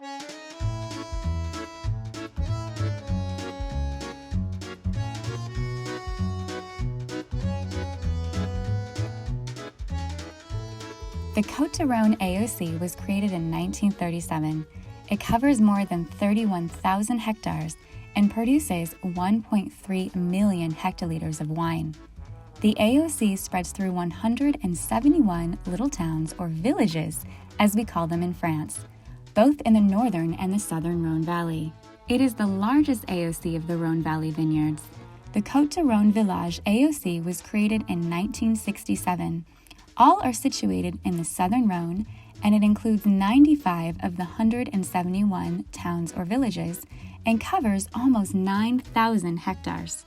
The Côte de Rhône AOC was created in 1937. It covers more than 31,000 hectares and produces 1.3 million hectoliters of wine. The AOC spreads through 171 little towns or villages, as we call them in France, both in the northern and the southern Rhône Valley. It is the largest AOC of the Rhône Valley vineyards. The Côte de Rhône Village AOC was created in 1967. All are situated in the southern Rhône, and it includes 95 of the 171 towns or villages and covers almost 9,000 hectares.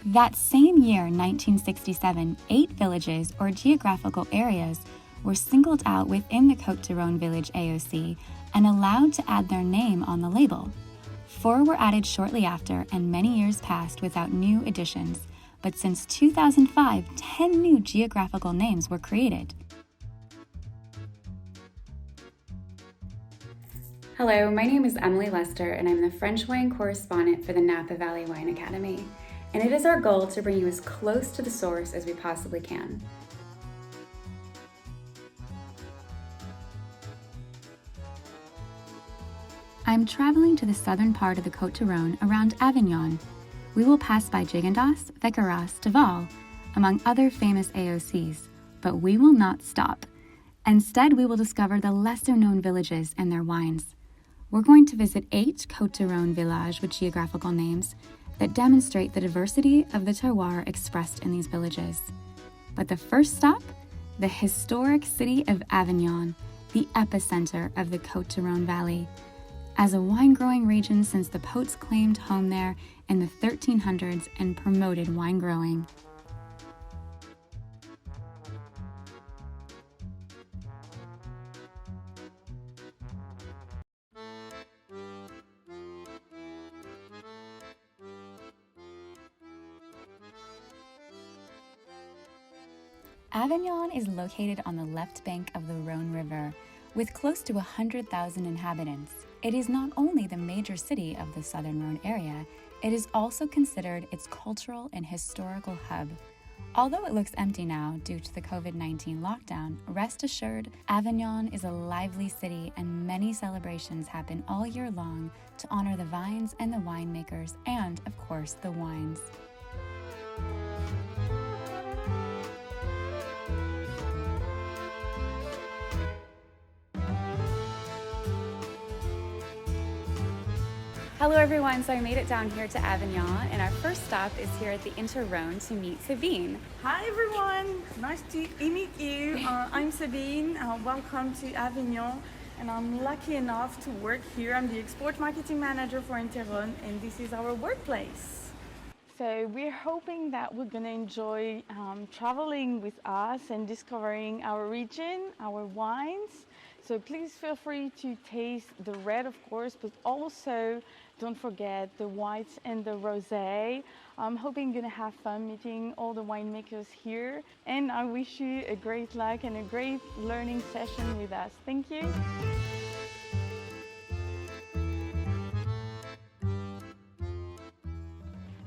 That same year, 1967, 8 villages or geographical areas were singled out within the Côte de Rhône Village AOC and allowed to add their name on the label. 4 were added shortly after, and many years passed without new additions. But since 2005, 10 new geographical names were created. Hello, my name is Emily Lester, and I'm the French wine correspondent for the Napa Valley Wine Academy. And it is our goal to bring you as close to the source as we possibly can. I'm traveling to the southern part of the Côte de Rhône around Avignon. We will pass by Gigondas, Vécaras, Deval, among other famous AOCs, but we will not stop. Instead, we will discover the lesser-known villages and their wines. We're going to visit 8 Côte de Rhône villages with geographical names that demonstrate the diversity of the terroir expressed in these villages. But the first stop, the historic city of Avignon, the epicenter of the Côte de Rhône Valley. As a wine-growing region since the Poets claimed home there in the 1300s and promoted wine growing. Avignon is located on the left bank of the Rhône River, with close to 100,000 inhabitants. It is not only the major city of the southern Rhône area, it is also considered its cultural and historical hub. Although it looks empty now due to the COVID-19 lockdown, rest assured, Avignon is a lively city and many celebrations happen all year long to honor the vines and the winemakers and, of course, the wines. Hello everyone, so I made it down here to Avignon, and our first stop is here at the Inter-Rhône to meet Sabine. Hi everyone, nice to meet you. I'm Sabine, welcome to Avignon, and I'm lucky enough to work here. I'm the export marketing manager for Inter-Rhône, and this is our workplace. So we're hoping that we're going to enjoy traveling with us and discovering our region, our wines. So please feel free to taste the red, of course, but also don't forget the whites and the rosé. I'm hoping you're going to have fun meeting all the winemakers here. And I wish you a great luck and a great learning session with us. Thank you.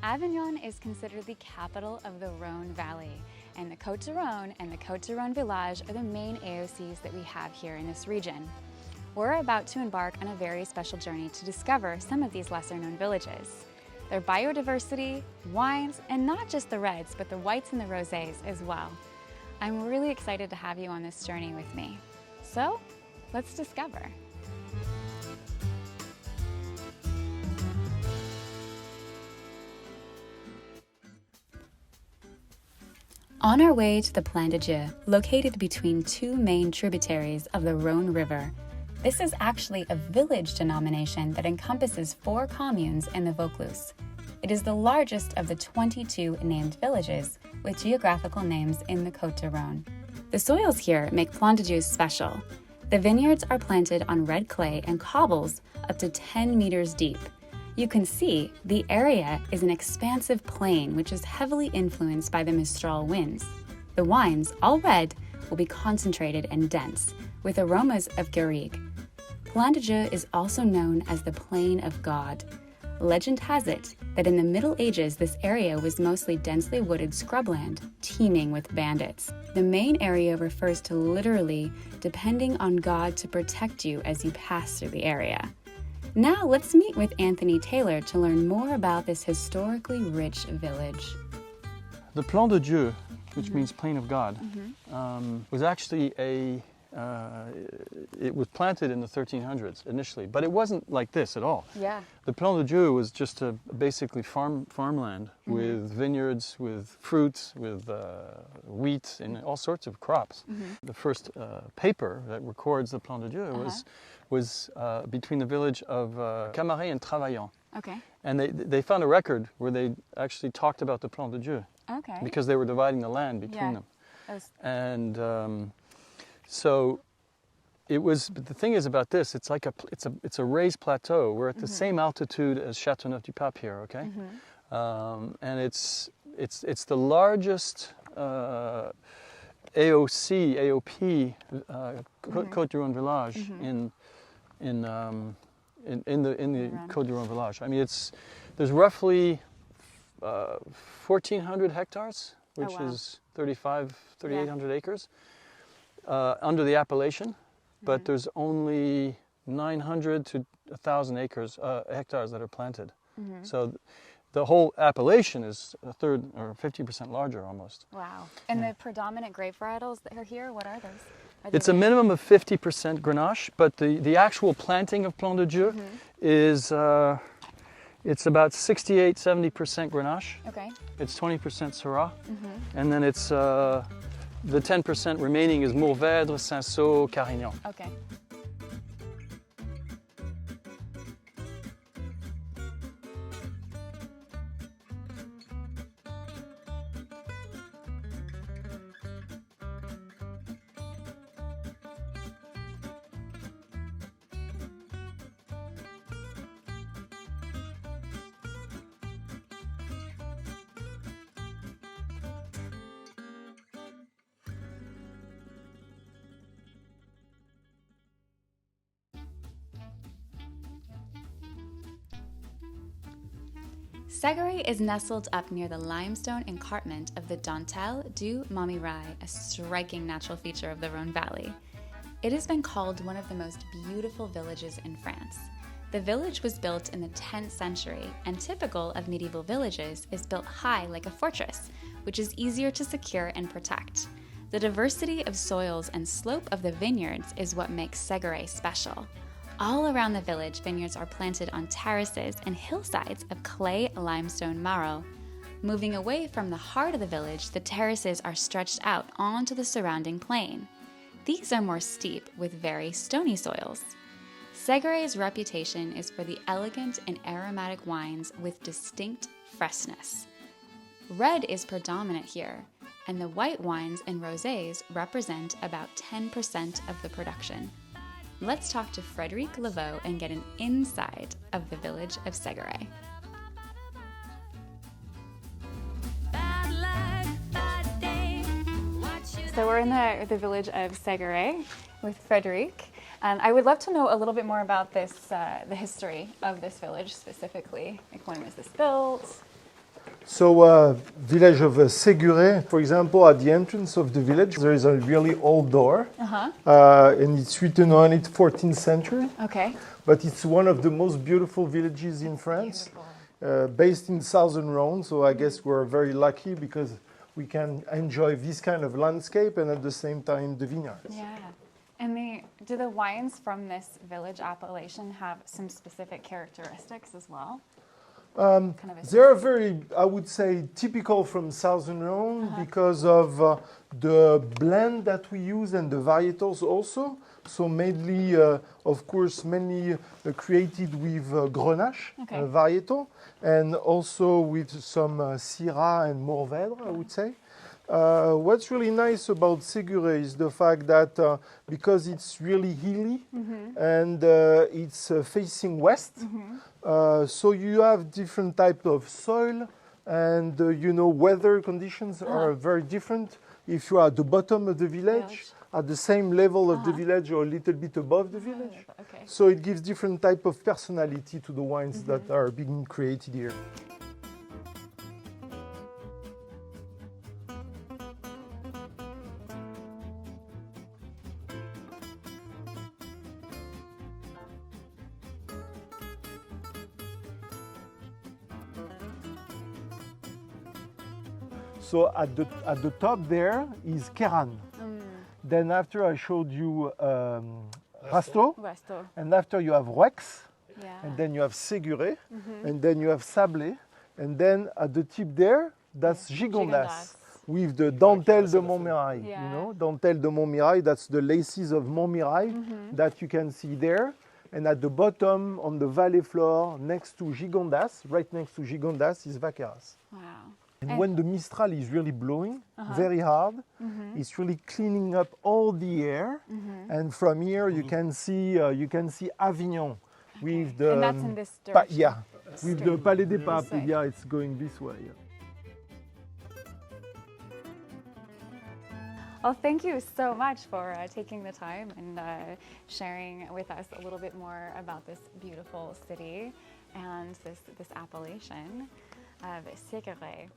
Avignon is considered the capital of the Rhône Valley, and the Côte de Rhône and the Côte de Rhône Village are the main AOCs that we have here in this region. We're about to embark on a very special journey to discover some of these lesser-known villages, their biodiversity, wines, and not just the reds, but the whites and the rosés as well. I'm really excited to have you on this journey with me. So, let's discover. On our way to the Plan de Dieu, located between 2 main tributaries of the Rhône River, this is actually a village denomination that encompasses 4 communes in the Vaucluse. It is the largest of the 22 named villages with geographical names in the Côte de Rhône. The soils here make Plan de Dieu special. The vineyards are planted on red clay and cobbles up to 10 meters deep. You can see the area is an expansive plain which is heavily influenced by the Mistral winds. The wines, all red, will be concentrated and dense, with aromas of garrigue. Plan de Dieu is also known as the Plain of God. Legend has it that in the Middle Ages, this area was mostly densely wooded scrubland, teeming with bandits. The main area refers to literally depending on God to protect you as you pass through the area. Now let's meet with Anthony Taylor to learn more about this historically rich village. The Plan de Dieu, which means Plain of God, was actually it was planted in the 1300s initially, but it wasn't like this at all. Yeah. The Plan de Dieu was just basically farmland with vineyards, with fruits, with wheat, and all sorts of crops. The first paper that records the Plan de Dieu was between the village of Camaret and Travaillant. Okay. And they found a record where they actually talked about the Plan de Dieu. Okay. Because they were dividing the land between them. And so it was, but the thing is about this, it's like it's a raised plateau. We're at the same altitude as Châteauneuf-du-Pape here, okay? And it's the largest AOP, Côte du Rhône village in the Côte du Rhône village. I mean, there's roughly 1,400 hectares, which is 3,800 acres under the appellation, but there's only 900 to 1,000 hectares that are planted. So the whole appellation is a third or 50% larger almost. Wow. And the predominant grape varietals that are here, what are those? It's a minimum of 50% Grenache, but the actual planting of Plan de Dieu is it's about 68-70% Grenache. Okay. It's 20% Syrah, and then it's the 10% remaining is Mourvèdre, Cinsault, Carignan. Okay. Séguret is nestled up near the limestone escarpment of the Dentelle du Montmirail, a striking natural feature of the Rhône Valley. It has been called one of the most beautiful villages in France. The village was built in the 10th century, and typical of medieval villages is built high like a fortress, which is easier to secure and protect. The diversity of soils and slope of the vineyards is what makes Séguret special. All around the village, vineyards are planted on terraces and hillsides of clay limestone marl. Moving away from the heart of the village, the terraces are stretched out onto the surrounding plain. These are more steep with very stony soils. Séguret's reputation is for the elegant and aromatic wines with distinct freshness. Red is predominant here, and the white wines and rosés represent about 10% of the production. Let's talk to Frédéric Laveau and get an inside of the village of Séguret. So we're in the village of Séguret with Frédéric. I would love to know a little bit more about this, the history of this village specifically. Like, when was this built? So, village of Séguret, for example, at the entrance of the village, there is a really old door, and it's written on it 14th century. Okay. But it's one of the most beautiful villages in France, based in southern Rhône. So I guess we're very lucky because we can enjoy this kind of landscape and at the same time the vineyards. Yeah. And do the wines from this village appellation have some specific characteristics as well? They are very, I would say, typical from southern Rhône because of the blend that we use and the varietals also. So mainly, of course, mainly created with Grenache varietal, and also with some Syrah and Mourvèdre, I would say. What's really nice about Séguret is the fact that because it's really hilly and it's facing west, so you have different type of soil, and weather conditions are very different. If you are at the bottom of the village, at the same level of the village or a little bit above the village. Okay. So it gives different type of personality to the wines that are being created here. So at the top there is Keran. Then after I showed you Rasto, and after you have Rex, and then you have Séguré, and then you have Sablé, and then at the tip there, that's Gigondas, with the dentelle de Montmirail. You know, dentelle de Montmirail, that's the laces of Montmirail that you can see there. And at the bottom, on the valley floor, next to Gigondas, right next to Gigondas, is Vaqueras. Wow. And when the Mistral is really blowing very hard, it's really cleaning up all the air. And from here you can see Avignon with the And that's in this direction. with the Palais des Papes. Yeah, it's going this way. Well, thank you so much for taking the time and sharing with us a little bit more about this beautiful city and this appellation of Séguré.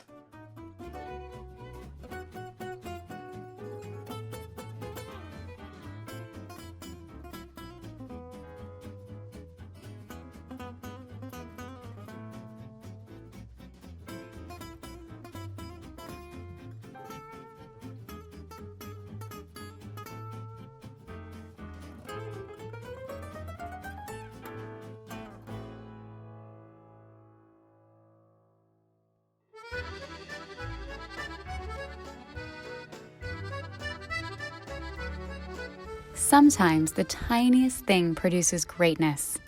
Sometimes the tiniest thing produces greatness.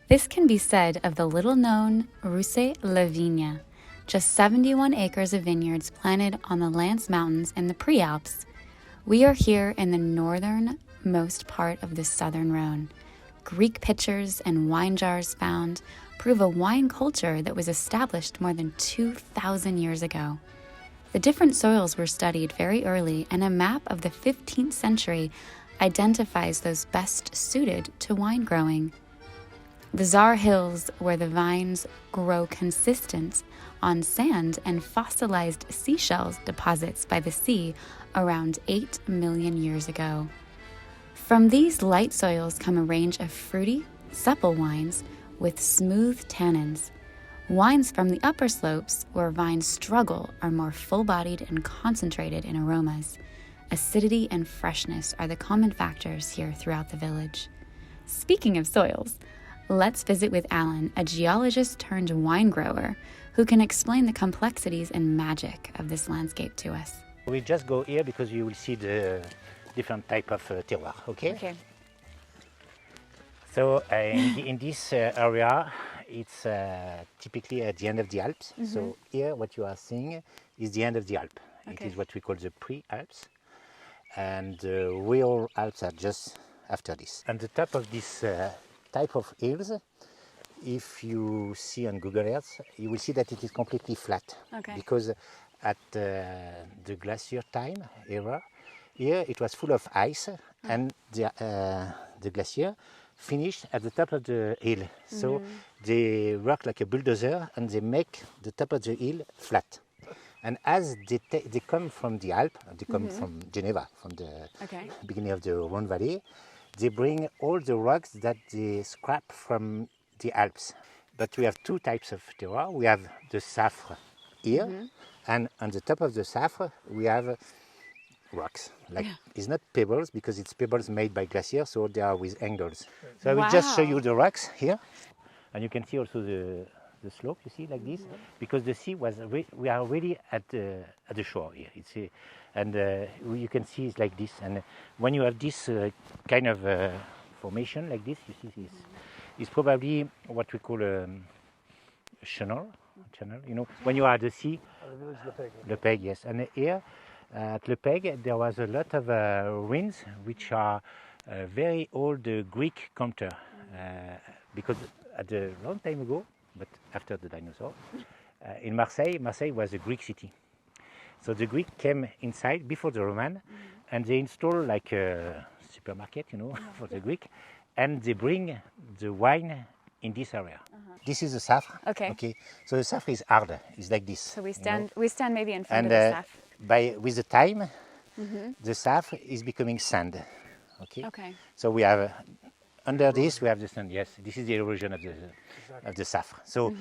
This can be said of the little-known Russe La Vigne, just 71 acres of vineyards planted on the Lance Mountains in the Prealps. We are here in the northernmost part of the southern Rhône. Greek pitchers and wine jars found prove a wine culture that was established more than 2,000 years ago. The different soils were studied very early, and a map of the 15th century identifies those best suited to wine growing. The Czar Hills, where the vines grow consistent on sand and fossilized seashells deposits by the sea around 8 million years ago. From these light soils come a range of fruity, supple wines with smooth tannins. Wines from the upper slopes, where vines struggle, are more full-bodied and concentrated in aromas. Acidity and freshness are the common factors here throughout the village. Speaking of soils, let's visit with Alan, a geologist turned wine grower, who can explain the complexities and magic of this landscape to us. We just go here because you will see the different type of terroir, okay? Okay. So in this area, it's typically at the end of the Alps. So here what you are seeing is the end of the Alps. Okay. It is what we call the pre-Alps. And the real Alps are just after this. On the top of this type of hills, if you see on Google Earth, you will see that it is completely flat. Okay. Because at the glacier time era, here it was full of ice, and the glacier finished at the top of the hill. So they work like a bulldozer and they make the top of the hill flat. And as they come from the Alps, they come from Geneva, from the beginning of the Rhône Valley, they bring all the rocks that they scrap from the Alps. But we have two types of terroir. We have the Safre here, and on the top of the Safre, we have rocks. Like it's not pebbles, because it's pebbles made by glaciers, so they are with angles. So I will just show you the rocks here, and you can see also the slope, you see, like this, because the sea was, we are really at the shore here. It's and you can see it's like this. And when you have this kind of formation like this, you see this, it's probably what we call a channel. You know, when you are at the sea. Le Peg, yes. And here at Le Peg, there was a lot of ruins which are very old Greek culture, because at a long time ago, but after the dinosaur, in Marseille was a Greek city. So the Greek came inside before the Roman, and they install like a supermarket, you know, for the Greek, and they bring the wine in this area. This is the saffron. Okay. Okay. So the saffron is hard. It's like this. So we stand maybe in front And of the staff. with the time, the saffron is becoming sand. Okay. Okay. So we have under this we have the sand. Yes, this is the erosion of the saffron. So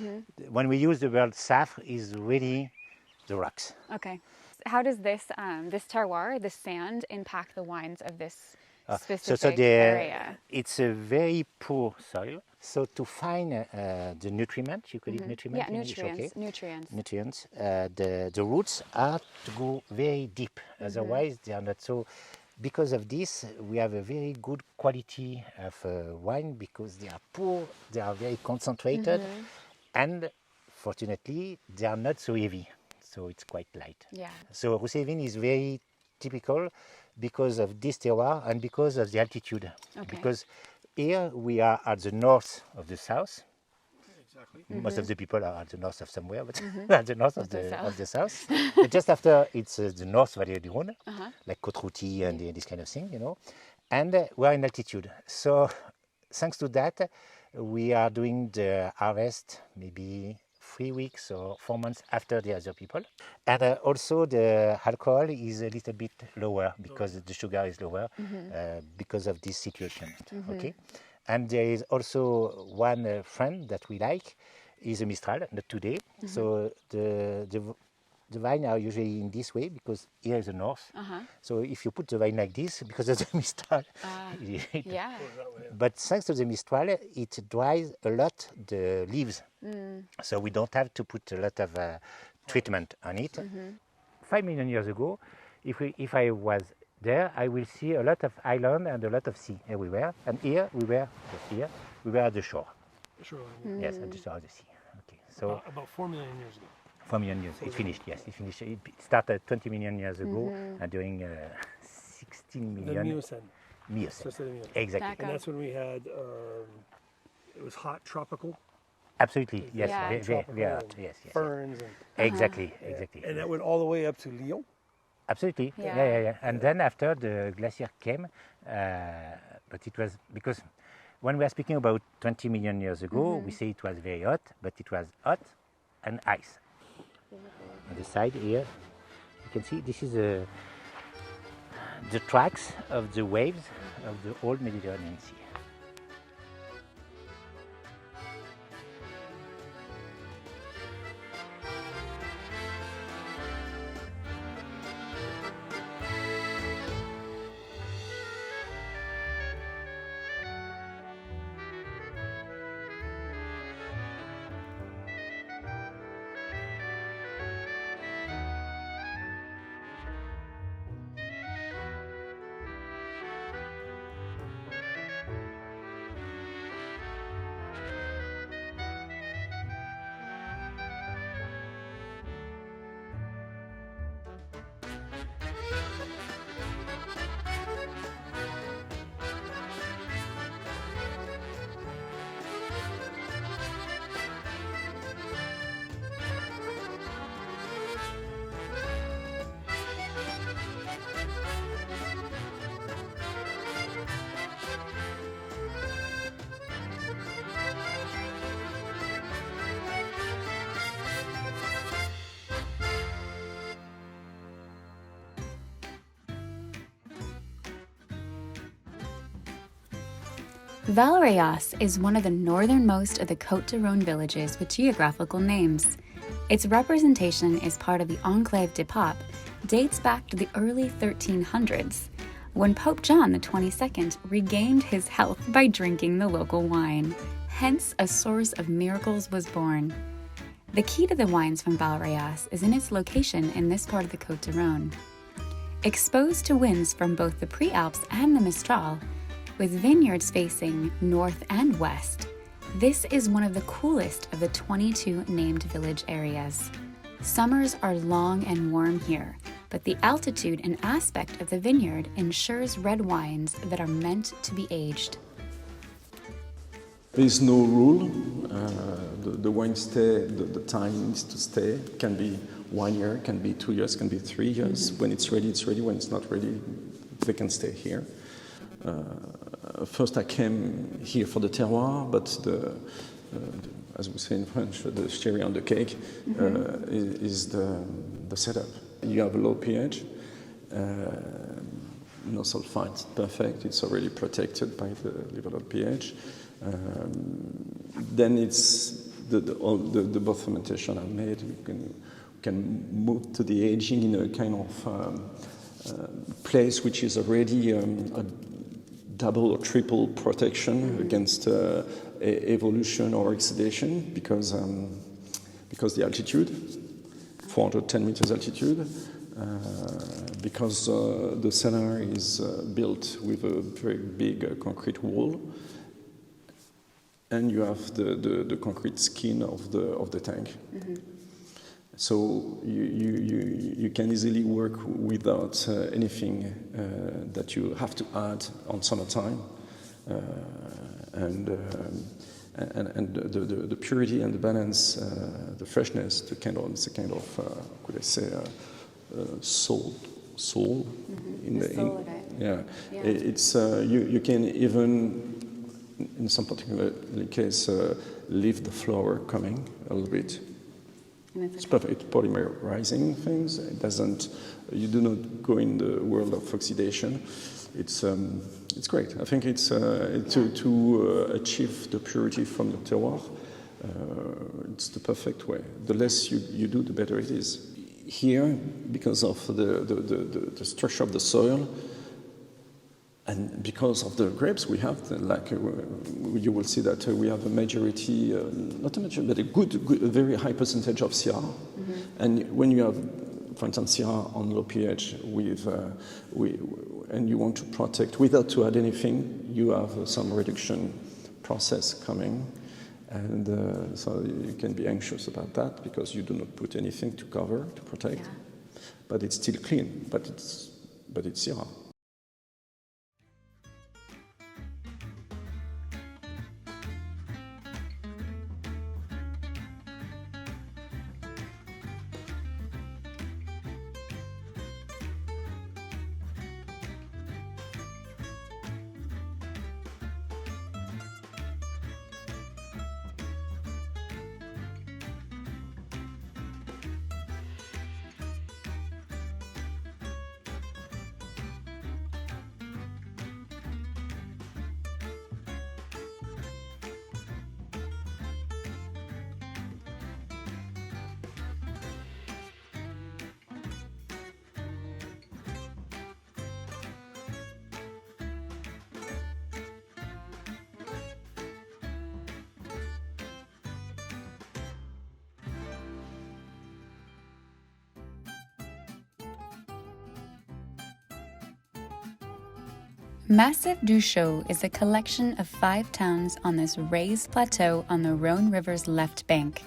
when we use the word saffron, is really the rocks. Okay. How does this this terroir, this sand, impact the wines of this specific area? It's a very poor soil. So to find the nutriment, you could eat nutriment. Yeah, in English, okay? nutrients. The roots are to go very deep. Otherwise, they are not so. Because of this, we have a very good quality of wine because they are poor, they are very concentrated, and fortunately, they are not so heavy. So it's quite light. Yeah. So Roussillon is very typical because of this terroir and because of the altitude. Okay. Because here we are at the north of the south. Exactly. Most of the people are at the north of somewhere, but at the north of the south. But just after it's the North Valley of the Rhône, like Côte-Rôtie and this kind of thing, you know. And we are in altitude. So thanks to that, we are doing the harvest maybe 3 weeks or 4 months after the other people. And also the alcohol is a little bit lower because the sugar is lower because of this situation. Okay. And there is also one friend that we like, is a Mistral, not today. So the wine are usually in this way because here is the north. So if you put the wine like this, because of the Mistral, Yeah. but thanks to the Mistral, it dries a lot the leaves. So we don't have to put a lot of treatment on it. 5 million years ago, if I was there, I will see a lot of island and a lot of sea everywhere. And here we were at the shore. Sure. Yes, at the shore of the sea. Okay, so About 4 million years ago. 4 million years. It finished. Yes, it finished. It started 20 million years ago, and during 16 million. The Miocene. Miocene. So the Miocene. Exactly. And that's when we had, it was hot tropical. Absolutely. Yes. Yeah. Yes. Ferns. And, Exactly. and that went all the way up to Lyon. Absolutely. Yeah. And then after the glacier came, but it was because when we are speaking about 20 million years ago, we say it was very hot, but it was hot and ice. On the side here, you can see this is the tracks of the waves of the old Mediterranean Sea. Valréas is one of the northernmost of the Côte de Rhône villages with geographical names. Its representation is part of the Enclave de Pape, dates back to the early 1300s, when Pope John XXII regained his health by drinking the local wine. Hence, a source of miracles was born. The key to the wines from Valréas is in its location in this part of the Côte de Rhône. Exposed to winds from both the Prealps and the Mistral, with vineyards facing north and west, this is one of the coolest of the 22 named village areas. Summers are long and warm here, but the altitude and aspect of the vineyard ensures red wines that are meant to be aged. There is no rule. The wine stay, the time needs to stay. It can be 1 year, can be 2 years, can be 3 years. When it's ready, it's ready. When it's not ready, they can stay here. First I came here for the terroir, but as we say in French, the cherry on the cake is the setup. You have a low pH, no sulfite, perfect, it's already protected by the level of pH. Then it's the both fermentation are made. We can move to the aging in a kind of place which is already a double or triple protection against evolution or oxidation because the altitude, 410 meters altitude, because the cellar is built with a very big concrete wall, and you have the concrete skin of the tank. So you can easily work without anything that you have to add on summertime, and the purity and the balance, the freshness, it's a kind of could I say soul in the soul of it. Yeah. It's you can even in some particular case leave the flour coming a little bit. It's perfect. It's polymerizing things. It doesn't. You do not go in the world of oxidation. It's great. I think it's to achieve the purity from the terroir. It's the perfect way. The less you do, the better it is. Here, because of the structure of the soil, and because of the grapes we have, like you will see that we have a majority, not a majority, but a very high percentage of Syrah. And when you have, for instance, Syrah on low pH, and you want to protect without to add anything, you have some reduction process coming, and so you can be anxious about that because you do not put anything to cover to protect, but it's still clean. But it's Syrah. Massif du Chaux is a collection of 5 towns on this raised plateau on the Rhône River's left bank,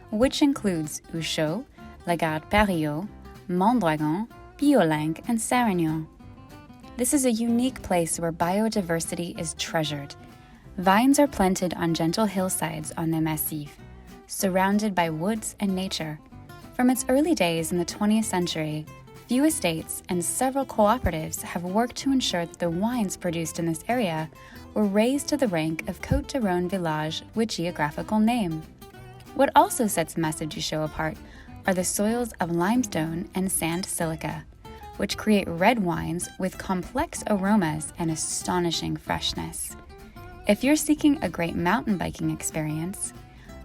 which includes Ouchot, Lagarde-Périot, Mondragon, Biolenc, and Sarignan. This is a unique place where biodiversity is treasured. Vines are planted on gentle hillsides on the Massif, surrounded by woods and nature. From its early days in the 20th century, few estates and several cooperatives have worked to ensure that the wines produced in this area were raised to the rank of Côte de Rhône village with geographical name. What also sets Massif du Chaux apart are the soils of limestone and sand silica, which create red wines with complex aromas and astonishing freshness. If you're seeking a great mountain biking experience,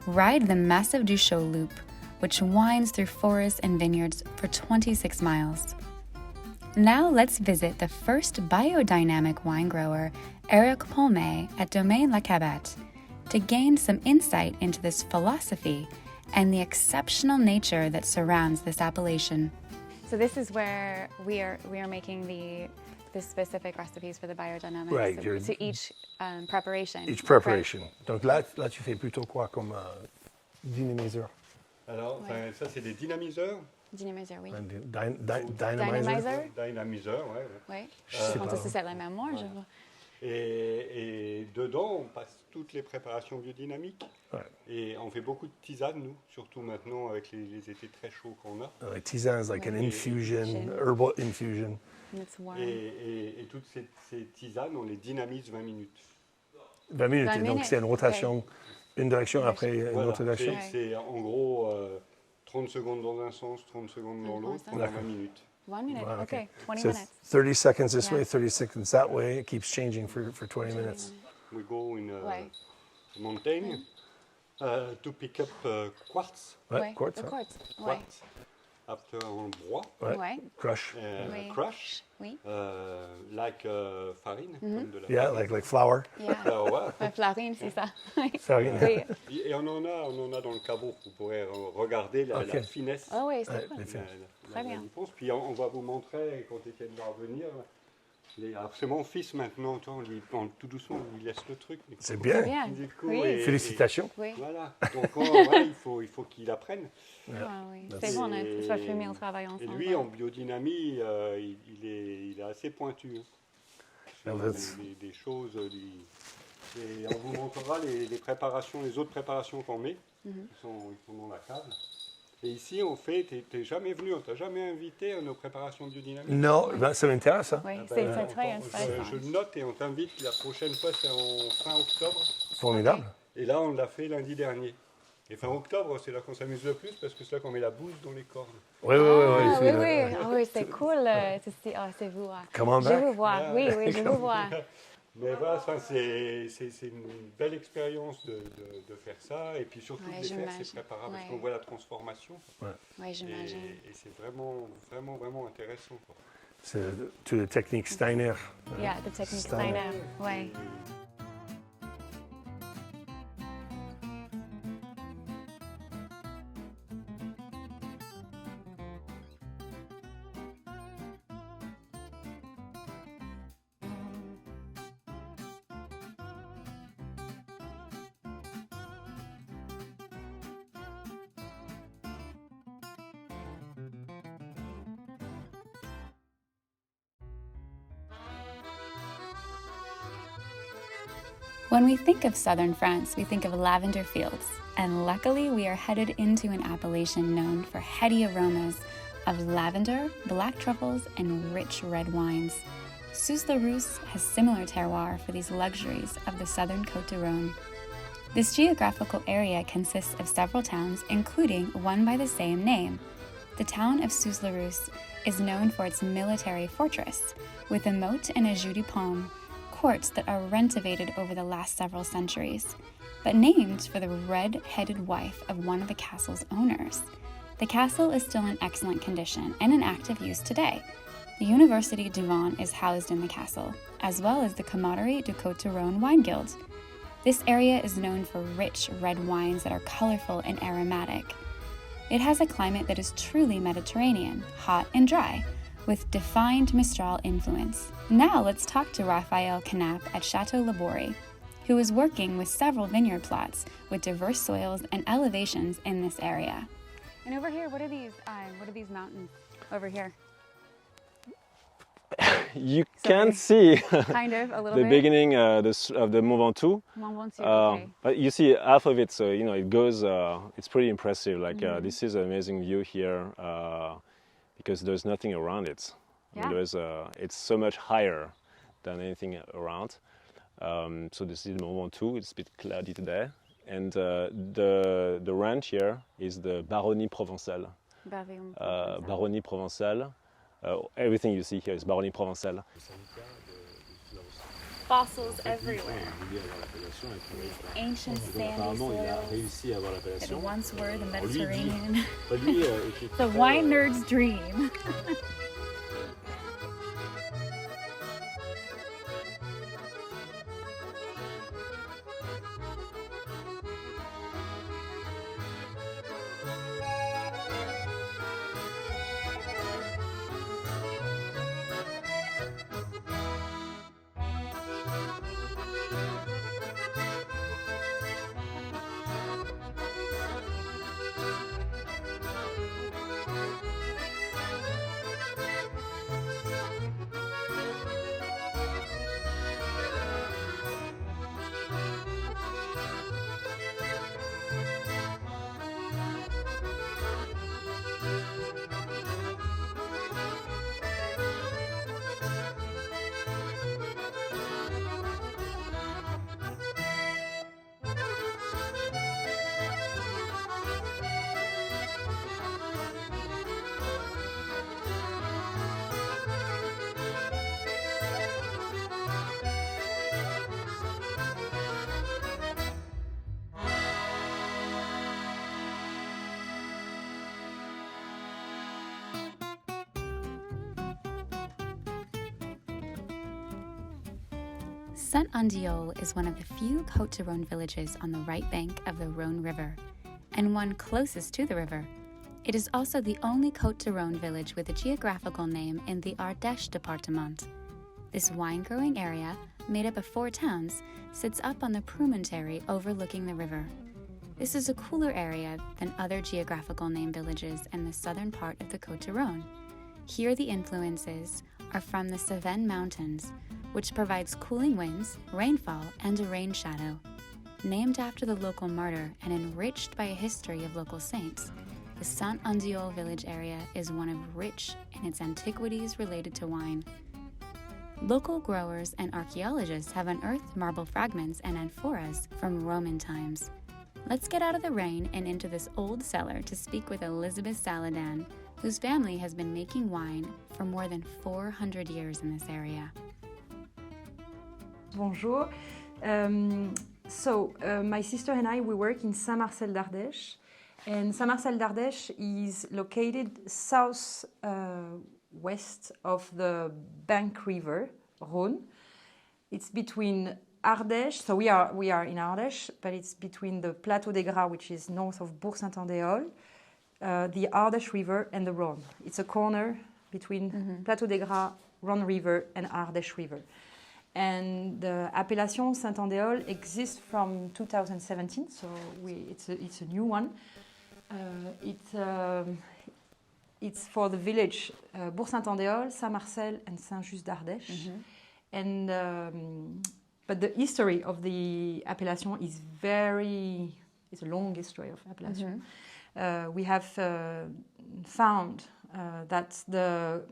ride the Massif du Chaux Loop, which winds through forests and vineyards for 26 miles. Now let's visit the first biodynamic wine grower, Eric Polmet, at Domaine La Cabate, to gain some insight into this philosophy and the exceptional nature that surrounds this appellation. So this is where we are making the specific recipes for the biodynamics, right, to each preparation. Each preparation. Right. Donc là, tu fais plutôt quoi comme dynamiseur? Alors, ça c'est des dynamiseurs. Dynamiseur, oui. Dynamizer? Dynamiseur, ouais. Oui. On peut se faire la mémoire, je vois. Et dedans, on passe toutes les préparations biodynamiques. Ouais. Et on fait beaucoup de tisanes, nous, surtout maintenant avec les étés très chauds qu'on a. Like tisane is like an infusion, herbal infusion. And it's warm. Et toutes ces tisanes, on les dynamise 20 minutes. 20 minutes, 20 donc minutes, c'est une rotation, une direction après une Voilà, autre direction. c'est en gros 30 secondes dans un sens, 30 secondes dans l'autre pendant 20 minutes. 1 minute. Wow, Okay. 20 So minutes. 30 seconds this Yeah. way, 30 seconds that way. It keeps changing for 20 minutes. We go in Ouais. a mountain to pick up quartz. Ouais, quartz, the hein. quartz. Ouais. Quartz. Après on broie, Ouais. Ouais. Crush. Oui. crush, Oui. like farine, comme de la Yeah, farine. like flour. Yeah. Ouais. Farine, c'est ça. Farine. Oui. Et on en a dans le caveau. Vous pourrez regarder la Ok. finesse. Ah oui, c'est Ouais, cool. les filles. Très bien. Réponse. Puis on va vous montrer quand Étienne va revenir. Alors c'est mon fils maintenant, tu vois, tout doucement, on lui laisse le truc. Mais C'est bien. Bien. du coup, Oui. Félicitations. Oui. Voilà. Donc voilà, il faut qu'il apprenne. Ah oui. C'est bon, hein. Ça fait mieux, on travaille ensemble. Et lui, en biodynamie, il est assez pointu. Hein, Well, sur that's- des choses. Et on vous montrera les préparations, les autres préparations qu'on met. Ils sont dans la cave. Et ici, on fait. T'es jamais venu, on t'a jamais invité à nos préparations biodynamiques. Non, ben, ça m'intéresse. Hein. Oui, Ah c'est ben, très intéressant. je le note et on t'invite. La prochaine fois, c'est en fin octobre. Formidable. Et là, on l'a fait lundi dernier. Et fin octobre, c'est là qu'on s'amuse le plus parce que c'est là qu'on met la bouse dans les cornes. Oui, oui, oui. Ah, oui, oui, oui, c'est cool. C'est vous. Comment Je back? vous vois. Oui, oui, je vous vois. Mais voilà, enfin, c'est une belle expérience de faire ça et puis surtout Ouais, de les faire, j'imagine. ces préparations, parce Ouais. qu'on voit la transformation Oui, et, j'imagine. et c'est vraiment, vraiment, vraiment intéressant. Quoi. C'est toute la technique Steiner. Yeah, the technique Steiner. Steiner. Oui. When we think of southern France, we think of lavender fields, and luckily we are headed into an appellation known for heady aromas of lavender, black truffles, and rich red wines. Suze-la-Rousse has similar terroir for these luxuries of the southern Côte de Rhône. This geographical area consists of several towns, including one by the same name. The town of Suze-la-Rousse is known for its military fortress, with a moat and a jus de paume, courts that are renovated over the last several centuries, but named for the red-headed wife of one of the castle's owners. The castle is still in excellent condition and in active use today. The Université du Vin is housed in the castle, as well as the Camaraderie du Côte de Rhône Wine Guild. This area is known for rich red wines that are colorful and aromatic. It has a climate that is truly Mediterranean, hot and dry, with defined Mistral influence. Now let's talk to Raphael Canap at Chateau Laborie, who is working with several vineyard plots with diverse soils and elevations in this area. And over here, what are these mountains over here? You can see Kind of, a little the bit. beginning of the Mont Ventoux. Mont Ventoux, okay. But you see half of it, so you know it goes. It's pretty impressive. Like this is an amazing view here because there's nothing around it. I mean, Yeah. it's so much higher than anything around. So this is Mont Ventoux. It's a bit cloudy today, and the ranch here is the Baronnie Provençale. Baronnie Provençale. Everything you see here is Baronnie Provençale. Fossils everywhere. Ancient sandy soils that once were the Mediterranean. The wine nerd's dream. Saint-Andiol is one of the few Côtes-du-Rhône villages on the right bank of the Rhône River, and one closest to the river. It is also the only Côtes-du-Rhône village with a geographical name in the Ardèche department. This wine-growing area, made up of 4 towns, sits up on the promontory overlooking the river. This is a cooler area than other geographical name villages in the southern part of the Côtes-du-Rhône. Here the influences are from the Cevennes Mountains, which provides cooling winds, rainfall, and a rain shadow. Named after the local martyr and enriched by a history of local saints, the Saint-Andiol village area is one of rich in its antiquities related to wine. Local growers and archaeologists have unearthed marble fragments and amphoras from Roman times. Let's get out of the rain and into this old cellar to speak with Elizabeth Saladan, whose family has been making wine for more than 400 years in this area. Bonjour. My sister and I, we work in Saint-Marcel d'Ardèche. And Saint-Marcel d'Ardèche is located south west of the Bank River, Rhône. It's between Ardèche, so we are in Ardèche, but it's between the Plateau des Gras, which is north of Bourg-Saint-Andéol, the Ardèche River and the Rhône. It's a corner between Plateau des Gras, Rhône River and Ardèche River. And the appellation Saint-Andéol exists from 2017, so it's a new one. It's for the village Bourg-Saint-Andéol, Saint-Marcel and Saint-Just d'Ardèche. And but the history of the appellation is it's a long history of appellation. We have found that the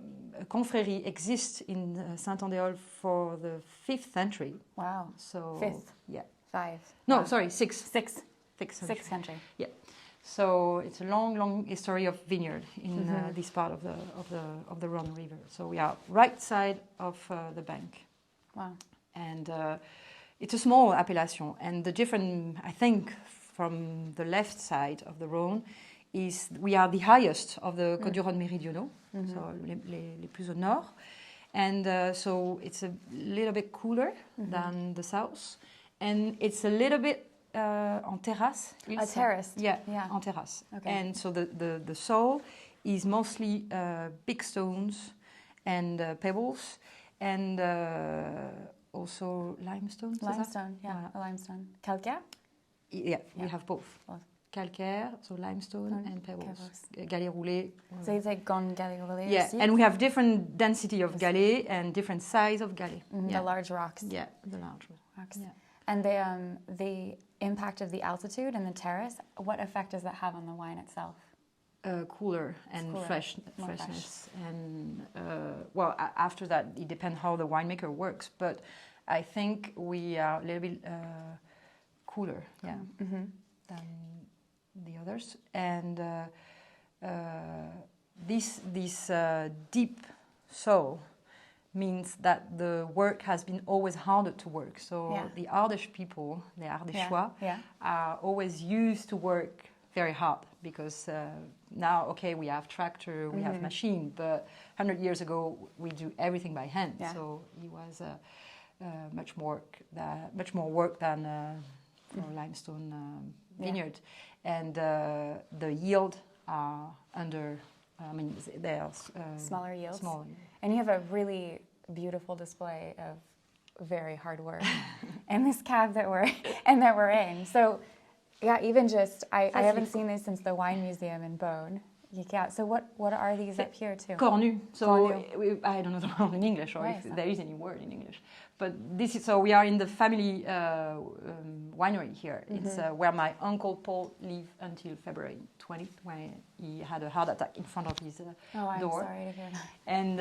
confrérie exists in Saint-Andéol for the 5th century. Wow. So 5th? Yeah. 5. No, Wow. sorry, 6th. 6th. 6th century. Yeah. So it's a long history of vineyard in this part of the Rhône River. So we are right side of the bank. Wow. And it's a small appellation. And the different, I think, from the left side of the Rhône is we are the highest of the Côtes-du-Rhône méridionaux, so les plus au nord. And so it's a little bit cooler than the south. And it's a little bit en terrasse. A terrace? Yeah, yeah, en terrace. Okay. And so the soil is mostly big stones and pebbles and also limestone. Limestone, yeah, a limestone. Calcaire? Yeah, we have both. Calcaire, so limestone and pebbles. Galets roulés. So it's like gone galets roulés. Yeah, aussi? and we have different density of galets and different size of galets. The large rocks. Yeah, the large rocks. Yeah. And the impact of the altitude and the terrace, what effect does that have on the wine itself? Cooler and cooler, freshness. And well, after that, it depends how the winemaker works. But I think we are a little bit cooler, than the others. And this deep soul means that the work has been always harder to work. So the Ardèche people, the Ardéchois, are always used to work very hard because now, okay, we have tractor, we have machine, but 100 years ago we do everything by hand. Yeah. So it was much more work than for limestone vineyard, and the yield are under. I mean, they are smaller yields. Smaller. And you have a really beautiful display of very hard work in this cab that we're in. So, yeah, even just I haven't seen these since the wine museum in Beaune. Yeah. So what are these up here too? Cornu. So Cornu. I don't know the word in English or if so. there is any word in English. But this is so we are in the family winery here. It's where my uncle Paul lived until February 20th when he had a heart attack in front of his door. I'm sorry to hear that. And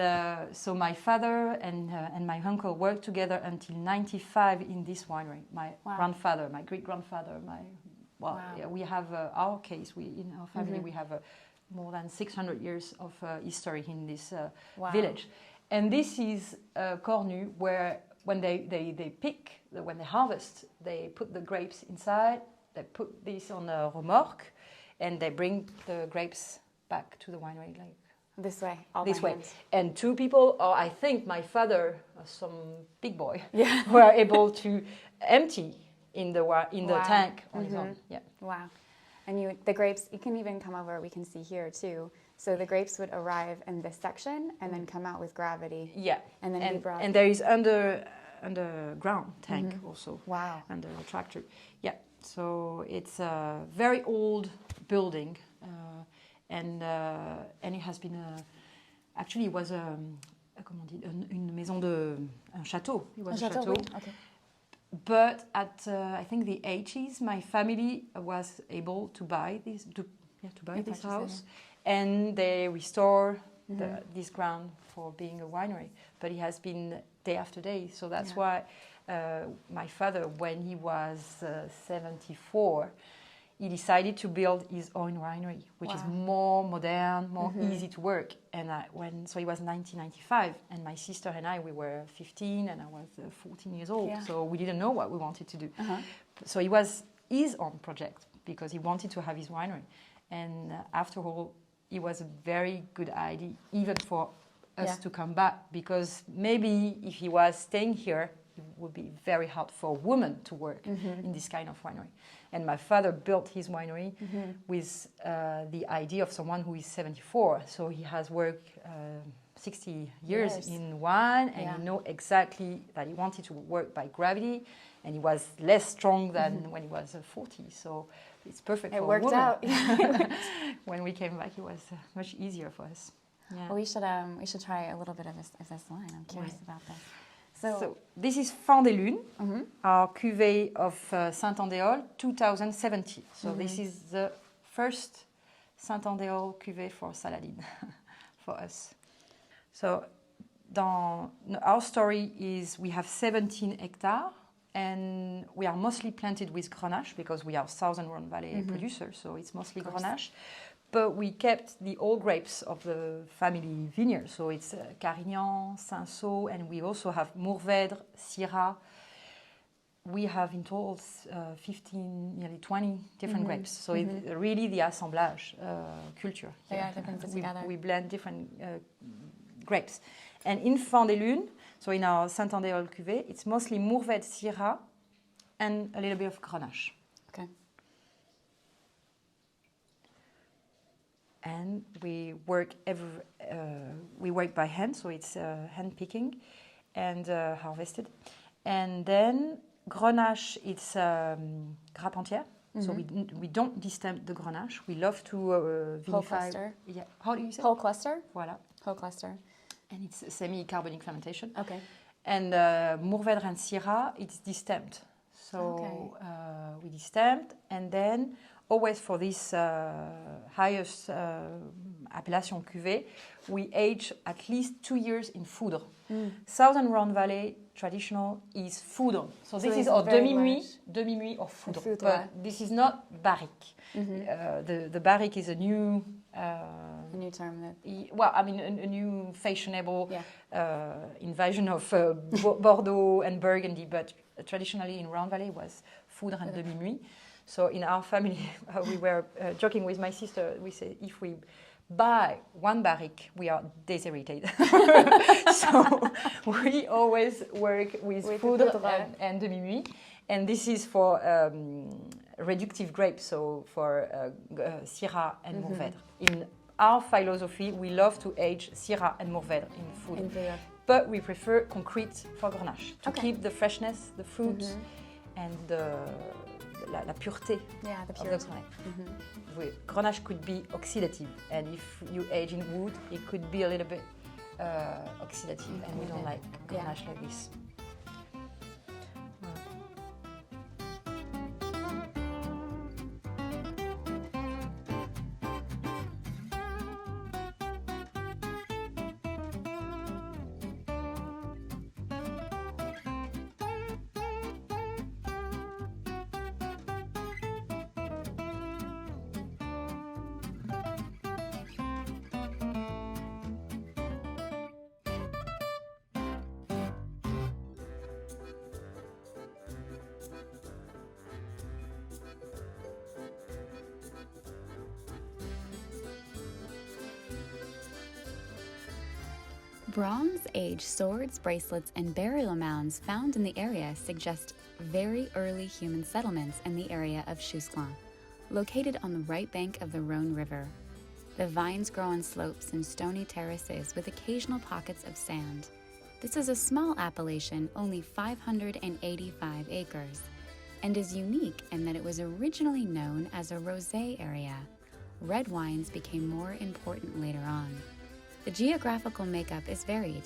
so my father and my uncle worked together until 95 in this winery. My grandfather, my great grandfather, we have our case. In our family we have more than 600 years of history in this village. And this is Cornu, where when they pick, when they harvest, they put the grapes inside, they put this on a remorque, and they bring the grapes back to the winery, like This way, all this by way. hand. And two people, or I think my father, some big boy, were able to empty in the tank on his own. Yeah. Wow. And the grapes, you can even come over, we can see here too. So the grapes would arrive in this section and then come out with gravity. Yeah. And then be brought. And there is underground tank also. Wow. Under the tractor. Yeah. So it's a very old building, and it has been actually it was comment on dit, une maison un château. It was a château. Oui. Okay. But at I think the 80s, my family was able to buy this house, and they restore this ground for being a winery. But it has been day after day, so that's why my father, when he was 74, he decided to build his own winery, which is more modern, more easy to work. And so it was 1995, and my sister and I, we were 15, and I was 14 years old. Yeah. So we didn't know what we wanted to do. So it was his own project because he wanted to have his winery. And after all, it was a very good idea, even for us to come back, because maybe if he was staying here, it would be very hard for women to work in this kind of winery. And my father built his winery with the idea of someone who is 74. So he has worked 60 years in wine, and he know exactly that he wanted to work by gravity, and he was less strong than when he was 40. So it's perfect for a woman. It worked out. When we came back, it was much easier for us. Yeah. Well, we should try a little bit of this wine. I'm curious about this. So this is Fin des Lunes, our cuvée of Saint-Andéol 2017. So this is the first Saint-Andéol cuvée for Saladin, for us. So our story is we have 17 hectares, and we are mostly planted with Grenache because we are Southern Rhône Valley producers, so it's mostly Grenache. But we kept the old grapes of the family vineyard. So it's Carignan, Cinsault, and we also have Mourvèdre, Syrah. We have in total 15, nearly 20 different grapes. So it's really the assemblage culture. We blend different grapes. And in Fin des Lunes, so in our Saint-Andéol cuvée, it's mostly Mourvèdre, Syrah, and a little bit of Grenache. Okay. And we work by hand, so it's hand picking and harvested. And then Grenache, it's grappe entière. So we don't distemp the Grenache. We love to vinify. Whole cluster. Yeah. How do you say? Whole cluster. Voilà. Whole cluster. And it's semi-carbonic fermentation. Okay. And Mourvèdre and Syrah, it's distemped. So we distempt, and then always for this highest appellation cuvée, we age at least 2 years in foudre. Southern Rhône Valley traditional is foudre. So this is our demi-muit or foudre. But this is not barrique. The barrique is a new term. A new fashionable invasion of Bordeaux and Burgundy. But traditionally in Rhône Valley was foudre and demi-muit. So in our family, we were joking with my sister. We say if we buy one barrique, we are deserited. So we always work with foudre and demi-muit. And this is for reductive grapes, so for Syrah and Mourvèdre. In our philosophy, we love to age Syrah and Mourvèdre in foudre. But we prefer concrete for Grenache to keep the freshness, the fruit, and la pureté of the Grenache. Grenache could be oxidative, and if you age in wood, it could be a little bit oxidative, and we don't like Grenache like this. Bronze-age swords, bracelets, and burial mounds found in the area suggest very early human settlements in the area of Chousclin, located on the right bank of the Rhône River. The vines grow on slopes and stony terraces with occasional pockets of sand. This is a small appellation, only 585 acres, and is unique in that it was originally known as a rosé area. Red wines became more important later on. The geographical makeup is varied.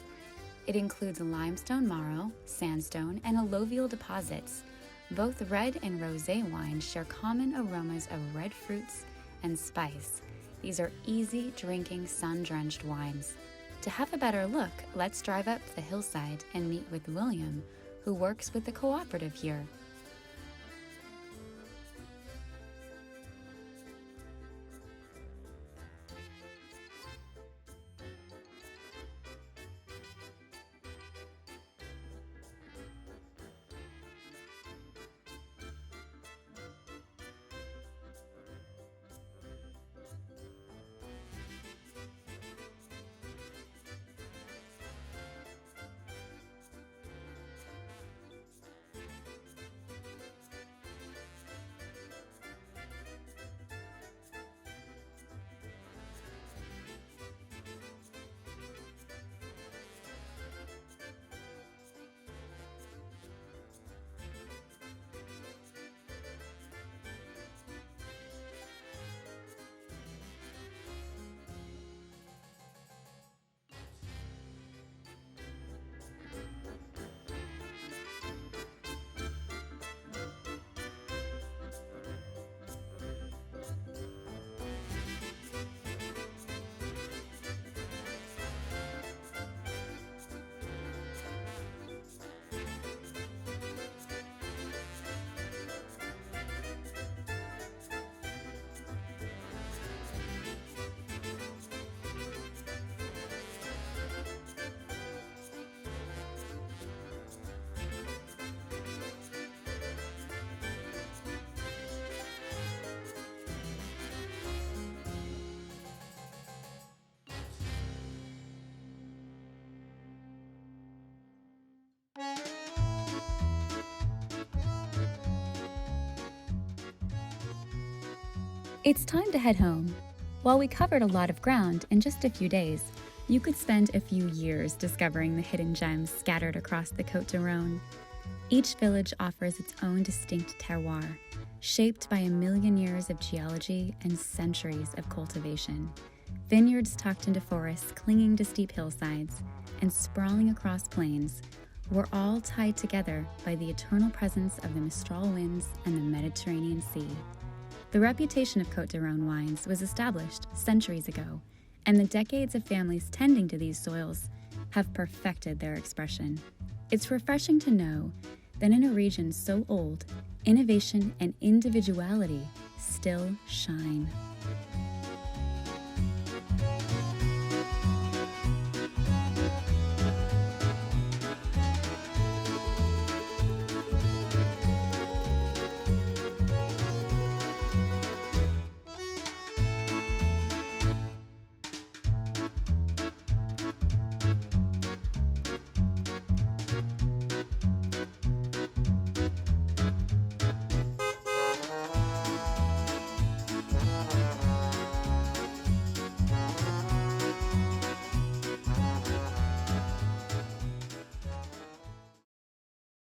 It includes limestone marl, sandstone, and alluvial deposits. Both red and rosé wines share common aromas of red fruits and spice. These are easy drinking, sun-drenched wines. To have a better look, let's drive up the hillside and meet with William, who works with the cooperative here. It's time to head home. While we covered a lot of ground in just a few days, you could spend a few years discovering the hidden gems scattered across the Côte de Rhône. Each village offers its own distinct terroir, shaped by 1,000,000 years of geology and centuries of cultivation. Vineyards tucked into forests clinging to steep hillsides and sprawling across plains were all tied together by the eternal presence of the Mistral winds and the Mediterranean Sea. The reputation of Côte de Rhône wines was established centuries ago, and the decades of families tending to these soils have perfected their expression. It's refreshing to know that in a region so old, innovation and individuality still shine.